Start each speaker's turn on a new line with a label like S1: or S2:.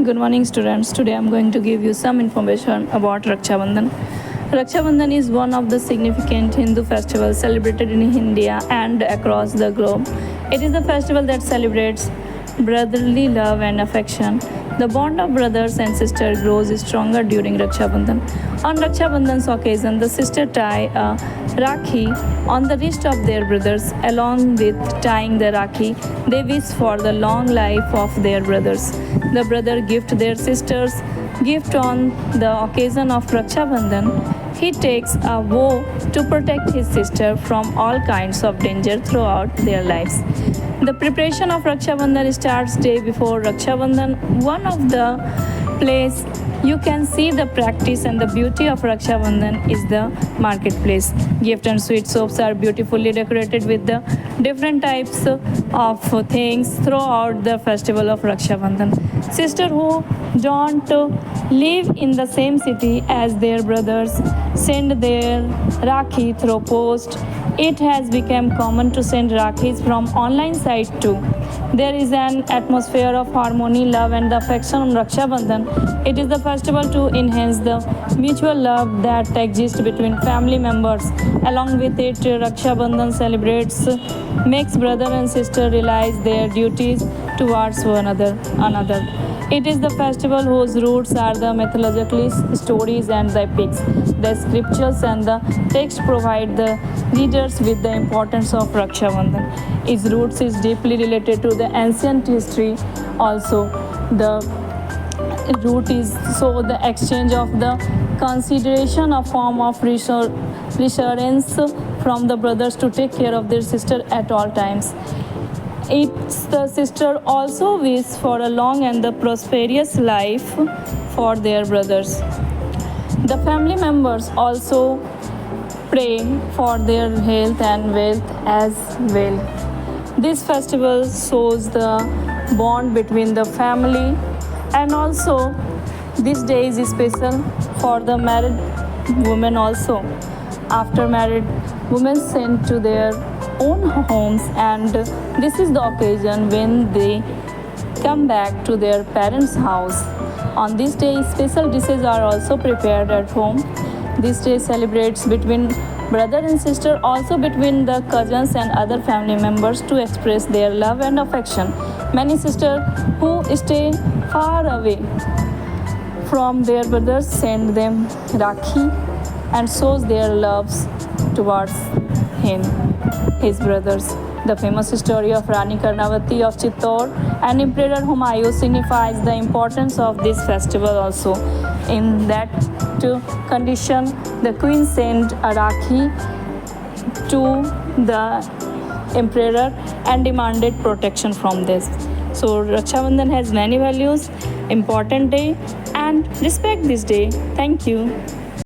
S1: Good morning, students. Today I'm going to give you some information about Raksha Bandhan. Raksha Bandhan is one of the significant Hindu festivals celebrated in India and across the globe. It is the festival that celebrates brotherly love and affection. The bond of brothers and sisters grows stronger during Raksha Bandhan. On Raksha Bandhan's occasion, the sisters tie a Rakhi on the wrist of their brothers. Along with tying the Rakhi, they wish for the long life of their brothers. The brother gift their sisters gift on the occasion of Raksha Bandhan. He takes a vow to protect his sister from all kinds of danger throughout their lives. The preparation of Raksha Bandhan starts day before Raksha Bandhan. One of the place you can see the practice and the beauty of Raksha Bandhan is the marketplace. Gift and sweet soaps are beautifully decorated with the different types of things throughout the festival of Raksha Bandhan. Sisters who don't live in the same city as their brothers send their Rakhi through post. It has become common to send Rakhis from online site too. There is an atmosphere of harmony, love and affection on Raksha Bandhan. It is the festival to enhance the mutual love that exists between family members. Along with it, Raksha Bandhan celebrates, makes brother and sister realize their duties towards one another. It is the festival whose roots are the mythological stories and the epics. The scriptures and the text provide the readers with the importance of Raksha Bandhan. Its roots is deeply related to the ancient history. Also, the root is so the exchange of the consideration a form of reassurance from the brothers to take care of their sister at all times. It's the sister also wish for a long and the prosperous life for their brothers. The family members also pray for their health and wealth as well. This festival shows the bond between the family, and also this day is special for the married women also. After married, women sent to their own homes, and this is the occasion when they come back to their parents' house. On this day, special dishes are also prepared at home. This day celebrates between brother and sister, also between the cousins and other family members to express their love and affection. Many sisters who stay far away from their brothers send them Rakhi and shows their loves towards his brothers. The famous story of Rani Karnavati of Chittor and Emperor Humayun signifies the importance of this festival also. In that condition, the queen sent a Rakhi to the emperor and demanded protection from this. So Raksha Bandhan has many values, important day, and respect this day. Thank you.